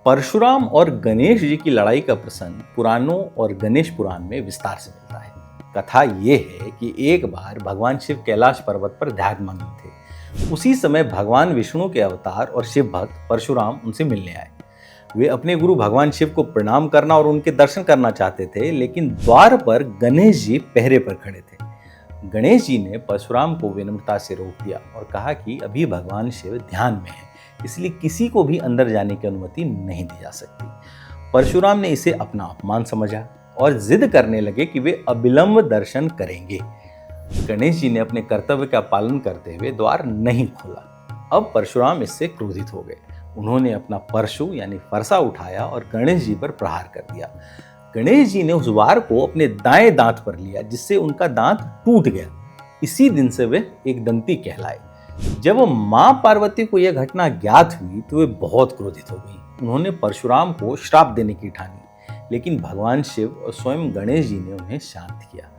परशुराम और गणेश जी की लड़ाई का प्रसंग पुराणों और गणेश पुराण में विस्तार से मिलता है। कथा ये है कि एक बार भगवान शिव कैलाश पर्वत पर ध्यानमग्न थे। उसी समय भगवान विष्णु के अवतार और शिव भक्त परशुराम उनसे मिलने आए। वे अपने गुरु भगवान शिव को प्रणाम करना और उनके दर्शन करना चाहते थे, लेकिन द्वार पर गणेश जी पहरे पर खड़े थे। गणेश जी ने परशुराम को विनम्रता से रोक दिया और कहा कि अभी भगवान शिव ध्यान में है, इसलिए किसी को भी अंदर जाने की अनुमति नहीं दी जा सकती। परशुराम ने इसे अपना अपमान समझा और जिद करने लगे कि वे अविलंब दर्शन करेंगे। गणेश जी ने अपने कर्तव्य का पालन करते हुए द्वार नहीं खोला। अब परशुराम इससे क्रोधित हो गए। उन्होंने अपना परशु यानी फरसा उठाया और गणेश जी पर प्रहार कर दिया। गणेश जी ने उस वार को अपने दाएं दांत पर लिया, जिससे उनका दांत टूट गया। इसी दिन से वे एक दंती कहलाए। जब मां पार्वती को यह घटना ज्ञात हुई तो वे बहुत क्रोधित हो गई। उन्होंने परशुराम को श्राप देने की ठानी, लेकिन भगवान शिव और स्वयं गणेश जी ने उन्हें शांत किया।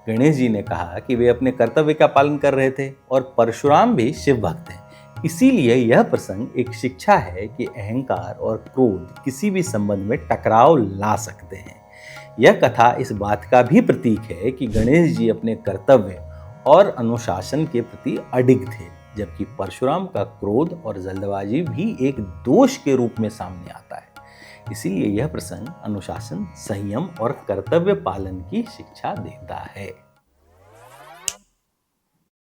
गणेश जी ने कहा कि वे अपने कर्तव्य का पालन कर रहे थे और परशुराम भी शिव भक्त हैं। इसीलिए यह प्रसंग एक शिक्षा है कि अहंकार और क्रोध किसी भी संबंध में टकराव ला सकते हैं। यह कथा इस बात का भी प्रतीक है कि गणेश जी अपने कर्तव्य और अनुशासन के प्रति अडिग थे, जबकि परशुराम का क्रोध और जल्दबाजी भी एक दोष के रूप में सामने आता है। इसीलिए यह प्रसंग अनुशासन, संयम और कर्तव्य पालन की शिक्षा देता है।